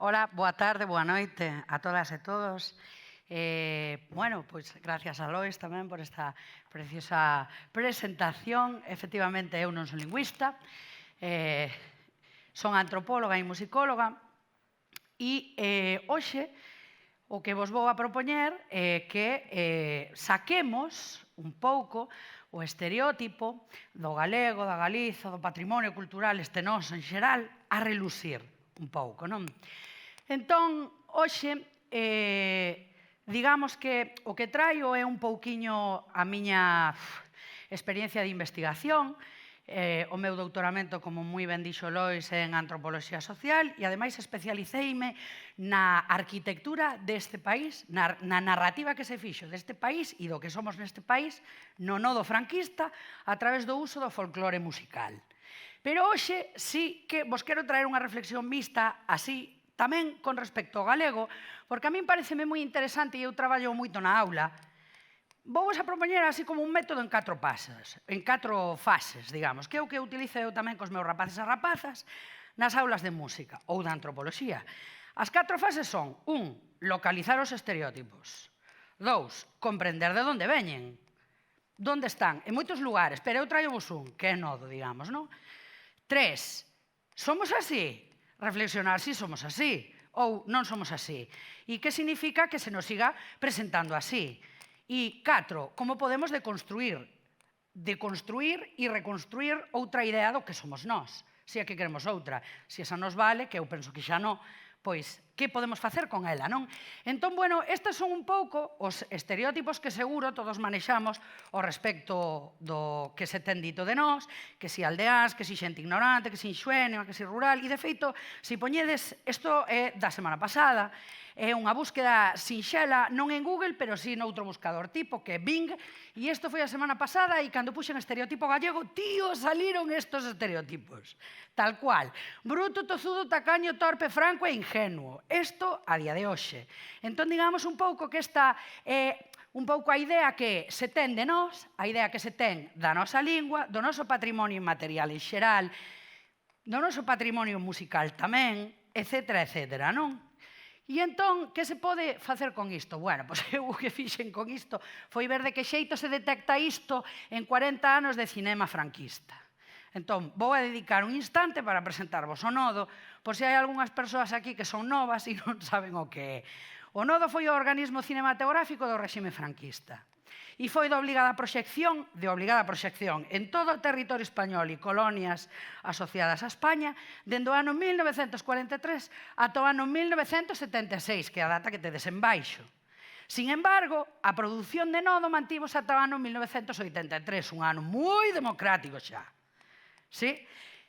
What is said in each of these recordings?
Ola, boa tarde, boa noite a todas e todos. Bueno, pois gracias a Lois tamén por esta preciosa presentación. Efectivamente, eu non son lingüista, son antropóloga e musicóloga e hoxe o que vos vou a propoñer é que saquemos un pouco o estereótipo do galego, da Galiza, do patrimonio cultural este noso en xeral, a relucir un pouco, non? Entón, hoxe, digamos que o que traio é un pouquiño a miña experiencia de investigación, o meu doutoramento, como moi ben dixo Lois, en antropoloxía social e, ademais, especialiceime na arquitectura deste país, na narrativa que se fixo deste país e do que somos neste país no nodo franquista a través do uso do folclore musical. Pero hoxe sí que vos quero traer unha reflexión mixta así tamén con respecto ao galego, porque a min pareceme moi interesante e eu traballo moito na aula. Vou-vos a propoñer así como un método en 4 fases, digamos, que é o que utilizo eu tamén cos meus rapaces e rapazas nas aulas de música ou de antropoloxía. As 4 fases son: 1. Localizar os estereótipos. 2. Comprender de onde veñen. Donde están? En moitos lugares, pero eu traio vos un, que é nodo, digamos, non? 3. Somos así? Reflexionar si somos así ou non somos así. E que significa que se nos siga presentando así. E 4. Como podemos deconstruir e reconstruir outra idea do que somos nós. Se é que queremos outra. Se esa nos vale, que eu penso que xa non, pois, que podemos facer con ela, non? Entón, bueno, estes son un pouco os estereótipos que seguro todos manexamos ao respecto do que se ten dito de nós, que si aldeás, que si xente ignorante, que si inxuenua, que si rural, e de feito, se poñedes, isto é da semana pasada, é unha búsqueda sinxela, non en Google, pero si noutro buscador tipo, que é Bing, e isto foi a semana pasada, e cando puxen estereotipo gallego, tío, saliron estos estereotipos. Tal cual. Bruto, tozudo, tacaño, torpe, franco e ingenuo. Isto a día de hoxe. Entón, digamos un pouco que esta é un pouco a idea que se ten de nós, a idea que se ten da nosa lingua, do noso patrimonio inmaterial en xeral, do noso patrimonio musical tamén, etcétera, etcétera, non? E entón, que se pode facer con isto? Bueno, pois eu o que fixen con isto foi ver de que xeito se detecta isto en 40 anos de cinema franquista. Entón, vou a dedicar un instante para presentarvos o nodo, por se hai algunhas persoas aquí que son novas e non saben o que é. O nodo foi o organismo cinematográfico do réxime franquista. E foi de obligada proxección en todo o territorio español e colonias asociadas a España dende o ano 1943 ata o ano 1976, que é a data que tedes en baixo. Sin embargo, a produción de nodo mantivose ata o ano 1983, un ano moi democrático xa. Sí?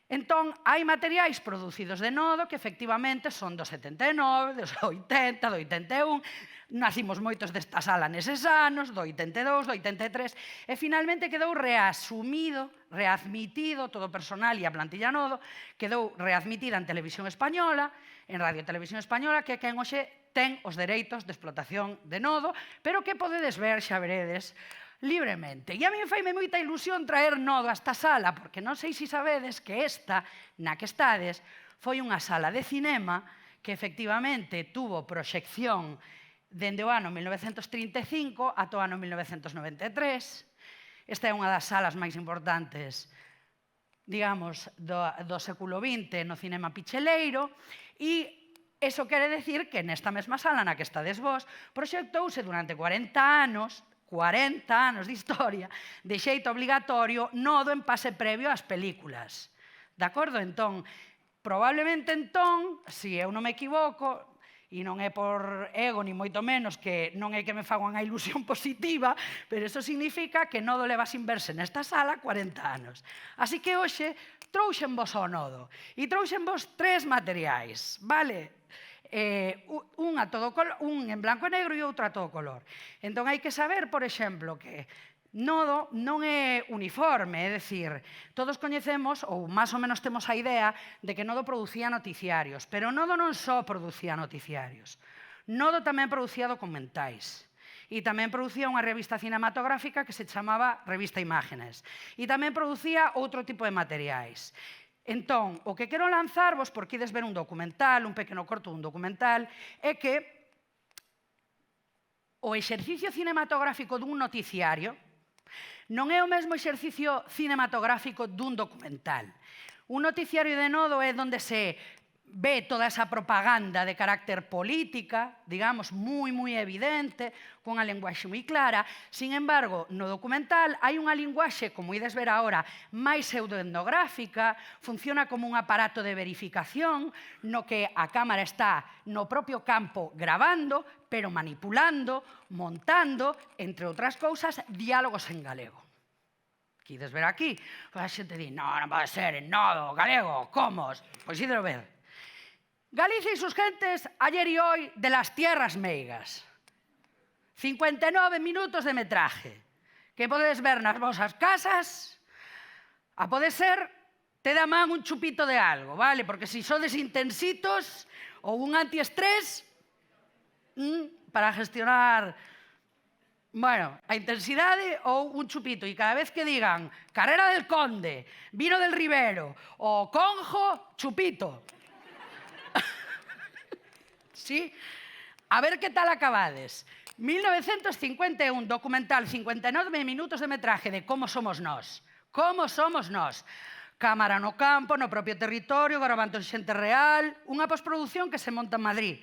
Entón, hai materiais producidos de nodo que efectivamente son do 79, dos 80, do 81, nacimos moitos desta sala neses anos, do 82, do 83, e finalmente quedou readmitido todo o personal e a plantilla nodo, quedou readmitida en Televisión Española, en Radio Televisión Española, que é quen hoxe ten os dereitos de explotación de nodo, pero que podedes ver, xa veredes, libremente. E a min faime moita ilusión traer nodo a esta sala, porque non sei se sabedes que esta, na que estades, foi unha sala de cinema que efectivamente tuvo proxección dende o ano 1935 ata o ano 1993. Esta é unha das salas máis importantes, digamos, do século XX no cinema picheleiro, e iso quere decir que nesta mesma sala na que estades vos proxectouse durante 40 anos de historia, de xeito obligatorio, nodo en pase previo ás películas. De acordo? Entón, probablemente entón, se eu non me equivoco, e non é por ego, ni moito menos, que non é que me faga unha ilusión positiva, pero iso significa que nodo leva sin verse nesta sala 40 anos. Así que hoxe trouxenvos ao nodo, e trouxenvos 3 materiais, vale? Un en blanco e negro e outro a todo color. Entón, hai que saber, por exemplo, que nodo non é uniforme, é dicir, todos coñecemos, ou máis ou menos temos a idea, de que nodo producía noticiarios, pero nodo non só producía noticiarios, nodo tamén producía documentais, e tamén producía unha revista cinematográfica que se chamaba Revista Imágenes, e tamén producía outro tipo de materiais. Entón, o que quero lanzarvos, porque ides ver un documental, un pequeno corto dun documental, é que o exercicio cinematográfico dun noticiario non é o mesmo exercicio cinematográfico dun documental. Un noticiario de nodo é onde se ve toda esa propaganda de carácter política, digamos, moi evidente, cunha linguaxe moi clara. Sin embargo, no documental hai unha linguaxe, como ides ver agora, máis pseudoetnográfica, funciona como un aparato de verificación, no que a cámara está no propio campo gravando, pero manipulando, montando, entre outras cousas, diálogos en galego. Que ides ver aquí, a xente di, non pode ser en nodo, galego, como? Pois ides ver. Galicia y sus gentes ayer y hoy de las tierras meigas. 59 minutos de metraje que podes ver nas vosas casas. A poder ser, te da man un chupito de algo, vale? Porque si sodes intensitos ou un antiestrés para gestionar, bueno, a intensidade ou un chupito. E cada vez que digan Carrera del Conde, Vino del Ribero o Conjo, chupito. Sí? A ver que tal acabades. 1951, documental, 59 minutos de metraje de Como somos nós. Como somos nós. Cámara no campo, no propio territorio, gravando xente real, unha postproducción que se monta en Madrid,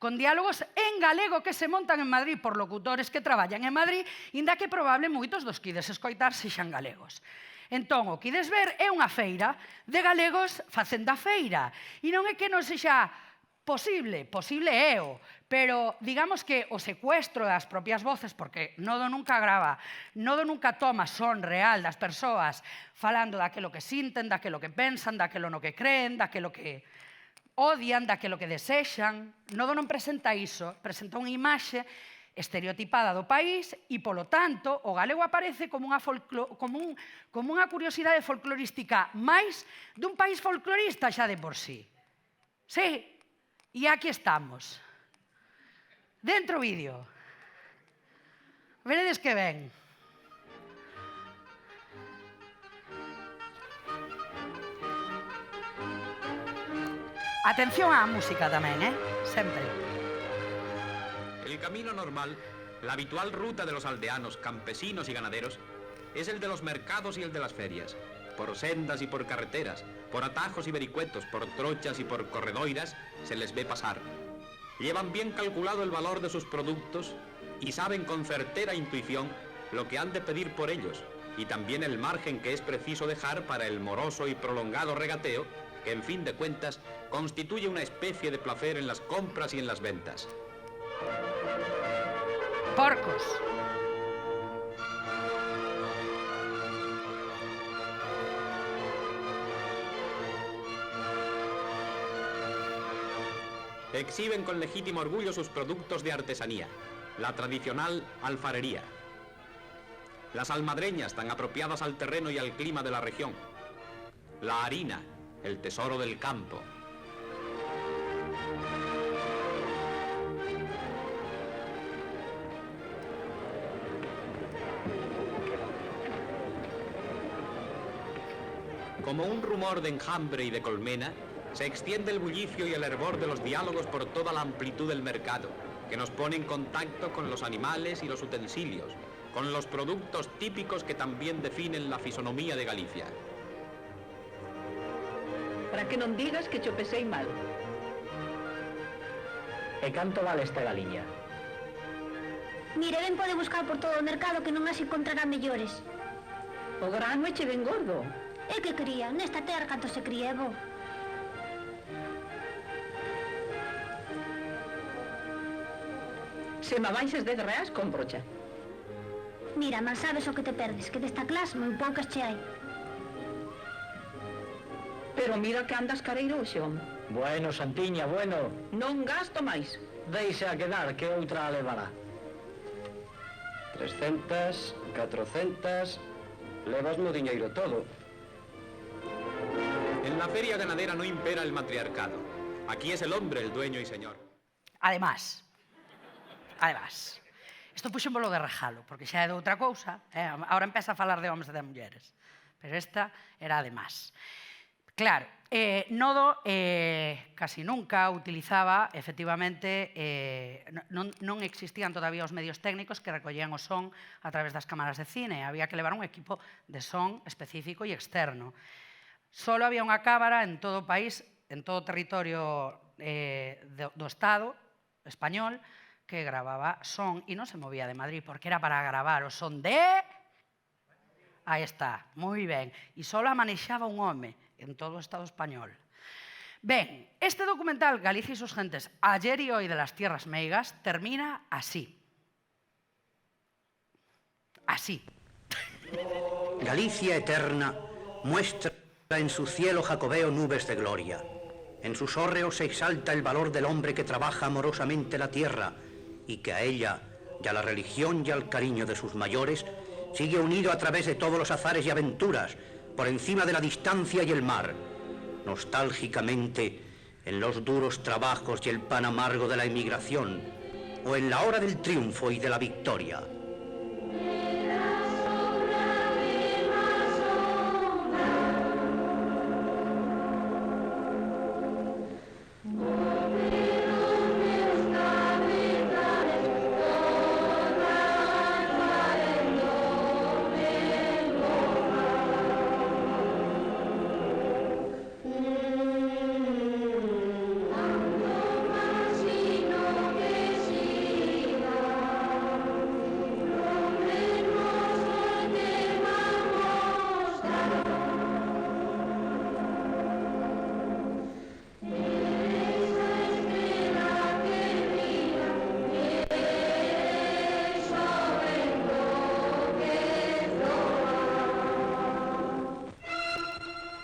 con diálogos en galego que se montan en Madrid por locutores que traballan en Madrid, inda que probable moitos dos que ides escoitar sexan galegos. Entón, o que ides ver é unha feira de galegos facendo a feira. E non é que non sexa posible éo, pero digamos que o secuestro das propias voces, porque Nodo nunca grava, Nodo nunca toma son real das persoas falando daquelo que sinten, daquelo que pensan, daquelo no que creen, daquelo que odian, daquelo que desexan. Nodo non presenta iso, presenta unha imaxe estereotipada do país e, polo tanto, o galego aparece como unha curiosidade folclorística máis dun país folclorista xa de por sí. Sí. E aquí estamos. Dentro vídeo. Veredes que ven. Atención á música tamén, sempre. El camino normal, la habitual ruta de los aldeanos, campesinos y ganaderos, es el de los mercados y el de las ferias. Por sendas y por carreteras, por atajos y vericuetos, por trochas y por corredoiras, se les ve pasar. Llevan bien calculado el valor de sus productos y saben con certera intuición lo que han de pedir por ellos y también el margen que es preciso dejar para el moroso y prolongado regateo que, en fin de cuentas, constituye una especie de placer en las compras y en las ventas. Porcos. Exhiben con legítimo orgullo sus productos de artesanía, la tradicional alfarería. Las almadreñas tan apropiadas al terreno y al clima de la región. La harina, el tesoro del campo. Como un rumor de enjambre y de colmena, se extiende el bullicio y el hervor de los diálogos por toda la amplitud del mercado, que nos pone en contacto con los animales y los utensilios, con los productos típicos que también definen la fisonomía de Galicia. Para que non digas que cho pesei mal. E canto vale esta galiña? Mire, ben pode buscar por todo o mercado que non as encontrará mellores. O grano eche ben gordo. É que cría, nesta terra canto se cría é bo. Se me baixes 10 reais, comprocha. Mira, mal sabes o que te perdes, que desta clase moi poucas che hai. Pero mira que andas careiro hoxe, home. Bueno, Santiña, bueno. Non gasto máis. Deixe a quedar, que outra a levará. 300, 400... Levasmo o diñeiro todo. En la feria ganadera no impera el matriarcado. Aquí es el hombre el dueño y señor. Además, isto puxémolo de rejalo, porque xa é de outra cousa, agora empeza a falar de homes e de mulleres, pero esta era además. Claro, Nodo casi nunca utilizaba, efectivamente, non existían todavía os medios técnicos que recollían o son a través das cámaras de cine. Había que levar un equipo de son específico e externo. Solo había unha cámara en todo o país, en todo o territorio do Estado español, que grababa son e non se movía de Madrid, porque era para gravar o son de... Aí está, moi ben. E só a manexaba un home en todo o Estado español. Ben, este documental, Galicia y sus gentes, ayer y hoy de las tierras meigas, termina así. Así. Galicia eterna muestra en su cielo jacobeo nubes de gloria. En sus hórreos se exalta el valor del hombre que trabaja amorosamente la tierra y que a ella y a la religión y al cariño de sus mayores sigue unido a través de todos los azares y aventuras, por encima de la distancia y el mar, nostálgicamente en los duros trabajos y el pan amargo de la emigración, o en la hora del triunfo y de la victoria.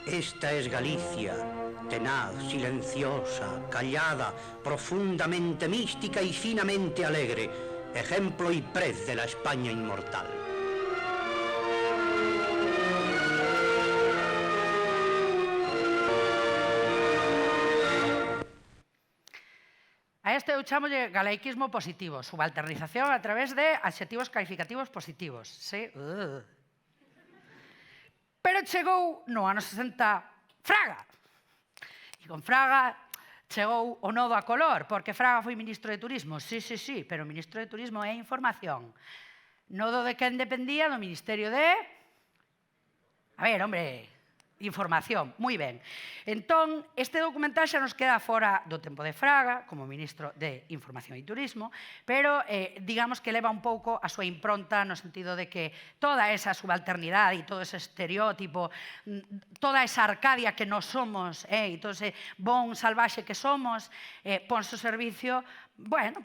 Esta es Galicia, tenaz, silenciosa, callada, profundamente mística y finamente alegre, ejemplo y prez de la España inmortal. A este eu chamolle galaiquismo positivo, subalternización a través de adxetivos calificativos positivos. Sí? Pero chegou no ano 60 Fraga. E con Fraga chegou o nodo a color, porque Fraga foi ministro de Turismo. Sí, pero o ministro de Turismo é información. Nodo de quen dependía do Ministerio de... A ver, hombre, información. Moi ben. Entón, este documental xa nos queda fora do tempo de Fraga, como ministro de Información e Turismo, pero digamos que leva un pouco a súa impronta no sentido de que toda esa subalternidade e todo ese estereótipo, toda esa Arcadia que nos somos e todo ese bon salvaxe que somos, ponse o servicio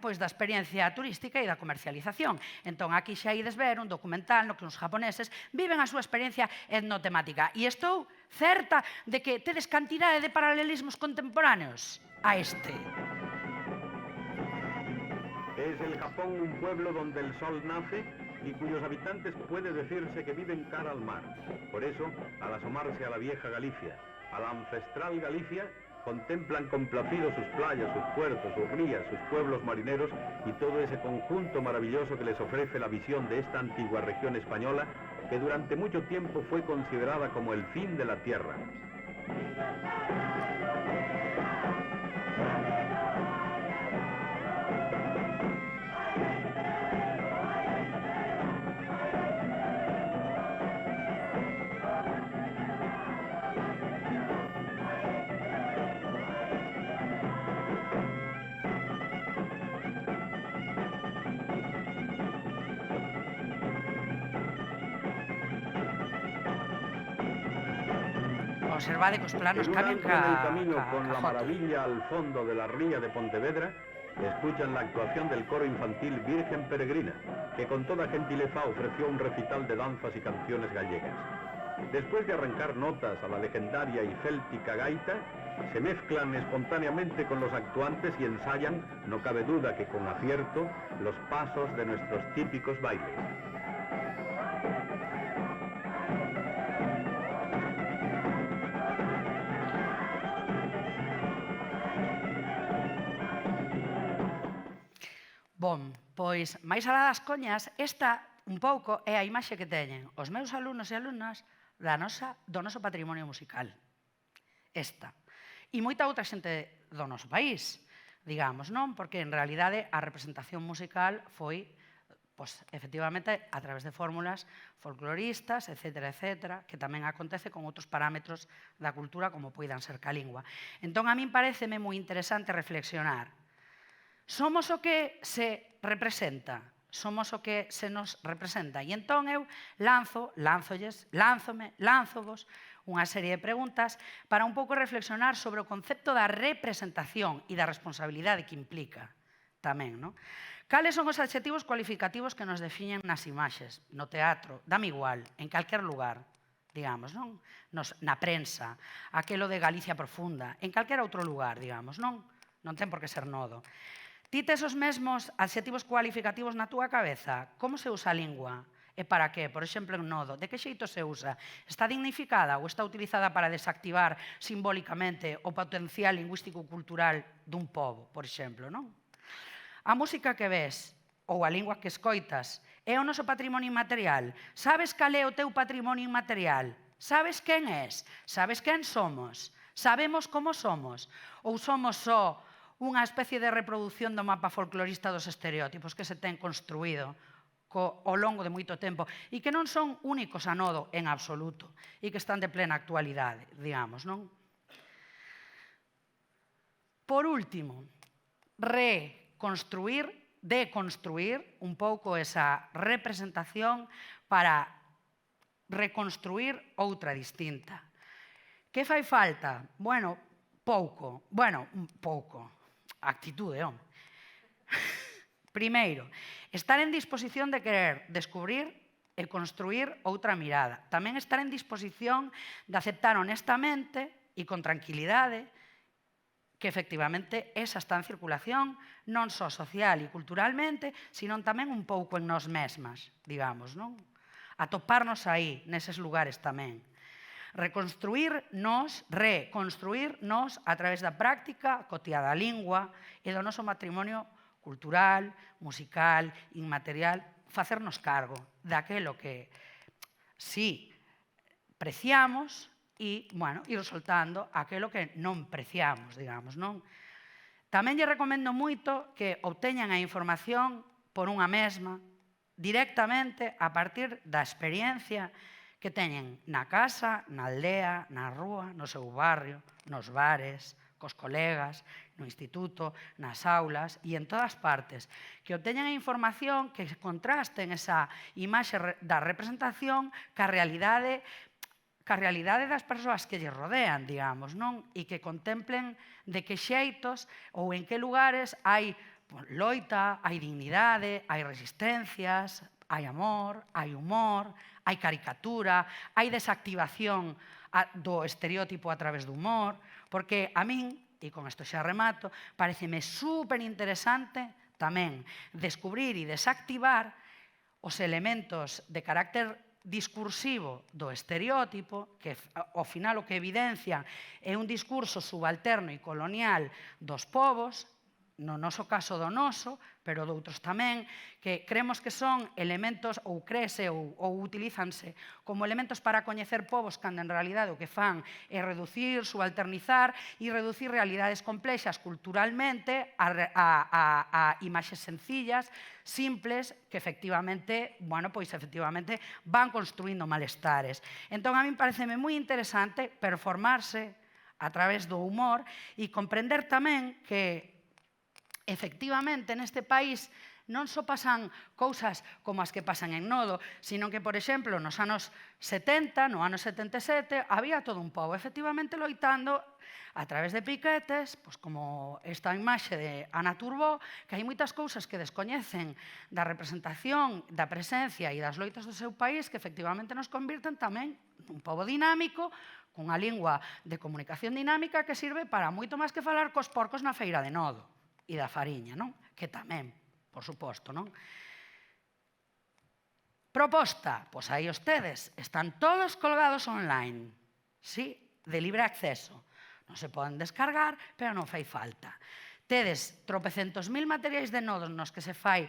pois da experiencia turística e da comercialización. Entón, aquí xa ides ver un documental no que os japoneses viven a súa experiencia etnotemática. E estou certa de que tedes cantidade de paralelismos contemporáneos a este. Es el Japón un pueblo donde el sol nace y cuyos habitantes puede decirse que viven cara al mar. Por eso, al asomarse a la vieja Galicia, a la ancestral Galicia, contemplan complacidos sus playas, sus puertos, sus rías, sus pueblos marineros y todo ese conjunto maravilloso que les ofrece la visión de esta antigua región española que durante mucho tiempo fue considerada como el fin de la tierra. Observade que os planos En un cambian antro en el camino ca con la foto. maravilla al fondo de la ría de Pontevedra, escuchan la actuación del coro infantil Virgen Peregrina, que con toda gentileza ofreció un recital de danzas y canciones gallegas. Después de arrancar notas a la legendaria y céltica gaita, se mezclan espontáneamente con los actuantes y ensayan, no cabe duda que con acierto, los pasos de nuestros típicos bailes. Bom, pois, máis alá das coñas, esta un pouco é a imaxe que teñen os meus alumnos e alumnas do noso patrimonio musical. esta. E moita outra xente do noso país, digamos, non? Porque, en realidade, a representación musical foi, pois, efectivamente, a través de fórmulas folcloristas, etcétera, que tamén acontece con outros parámetros da cultura, como poidan ser ca lingua. Entón, a min pareceme moi interesante reflexionar. Somos o que se representa, somos o que se nos representa. E entón eu lánzovos unha serie de preguntas para un pouco reflexionar sobre o concepto da representación e da responsabilidade que implica tamén, non? Cales son os adxetivos cualificativos que nos definen nas imaxes, no teatro, dame igual, en calquer lugar, digamos, non? Na prensa, aquelo de Galicia profunda, en calquer outro lugar, digamos, non? Non ten por que ser Nodo. Ti tes os mesmos adxetivos cualificativos na túa cabeza? Como se usa a lingua? E para que? Por exemplo, en Nodo, de que xeito se usa? Está dignificada ou está utilizada para desactivar simbólicamente o potencial lingüístico-cultural dun pobo, por exemplo, non? A música que ves ou a lingua que escoitas é o noso patrimonio inmaterial. Sabes cal é o teu patrimonio inmaterial? Sabes quen és? Sabes quen somos? Sabemos como somos? Ou somos só unha especie de reproducción do mapa folclorista dos estereótipos que se ten construído ao longo de moito tempo e que non son únicos a Nodo en absoluto e que están de plena actualidade, digamos, non? Por último, deconstruir un pouco esa representación para reconstruir outra distinta. Que fai falta? Bueno, pouco. Actitude, home. Primeiro, estar en disposición de querer descubrir e construir outra mirada. Tamén estar en disposición de aceptar honestamente e con tranquilidade que efectivamente esa está en circulación non só social e culturalmente, sino tamén un pouco en nós mesmas, digamos, non? Atoparnos aí, neses lugares tamén. Reconstruirnos a través da práctica cotiá da lingua e do noso matrimonio cultural, musical, inmaterial, facernos cargo daquelo que sí preciamos e, bueno, ir soltando aquelo que non preciamos, digamos, non? Tamén lle recomendo moito que obteñan a información por unha mesma, directamente a partir da experiencia que teñen na casa, na aldea, na rúa, no seu barrio, nos bares, cos colegas, no instituto, nas aulas e en todas partes, que obteñan a información, que contrasten esa imaxe da representación ca realidade das persoas que lle rodean, digamos, non? E que contemplen de que xeitos ou en que lugares hai loita, hai dignidade, hai resistencias, hai amor, hai humor, hai caricatura, hai desactivación do estereótipo a través do humor, porque a min, e con isto xa remato, pareceme super interesante tamén descubrir e desactivar os elementos de carácter discursivo do estereótipo, que ao final o que evidencia é un discurso subalterno e colonial dos povos, no noso caso do noso, pero doutros tamén, que creemos que son elementos ou crese ou utilízanse como elementos para coñecer povos cando en realidade o que fan é reducir, subalternizar e reducir realidades complexas culturalmente a imaxes sencillas, simples, que efectivamente, bueno, pois efectivamente van construindo malestares. Entón, a min pareceme moi interesante performarse a través do humor e comprender tamén que efectivamente, neste país non só pasan cousas como as que pasan en Nodo, sino que, por exemplo, nos anos 70, no ano 77, había todo un pobo efectivamente loitando a través de piquetes, pois como esta imaxe de Ana Turbó, que hai moitas cousas que descoñecen da representación, da presencia e das loitas do seu país que efectivamente nos convirten tamén nun pobo dinámico, cunha lingua de comunicación dinámica que sirve para moito máis que falar cos porcos na feira de Nodo e da fariña, non? Que tamén, por suposto, non? Proposta, pois aí os tedes, están todos colgados online, sí, de libre acceso. Non se poden descargar, pero non fai falta. Tedes tropecentos mil materiais de nodos nos que se fai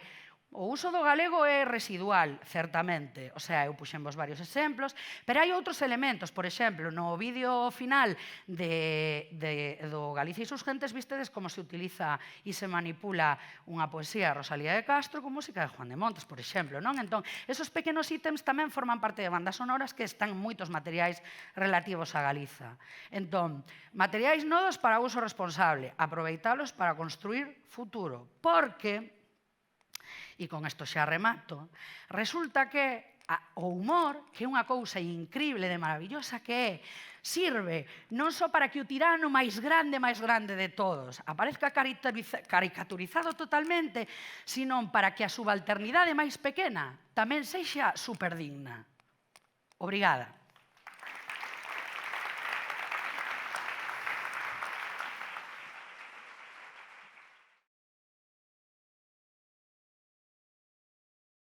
O uso do galego é residual, certamente. O sea, eu puxenvos varios exemplos, pero hai outros elementos. Por exemplo, no vídeo final do Galicia e sus gentes, vistedes como se utiliza e se manipula unha poesía de Rosalía de Castro con música de Juan de Montes, por exemplo, non? Entón, esos pequenos ítems tamén forman parte de bandas sonoras que están en moitos materiais relativos a Galiza. Entón, materiais nodos para uso responsable, aproveitalos para construir futuro, porque, e con isto xa remato, resulta que o humor, que é unha cousa incrible de maravillosa que é, sirve non só para que o tirano máis grande de todos aparezca caricaturizado totalmente, sino para que a subalternidade máis pequena tamén sexa superdigna. Obrigada.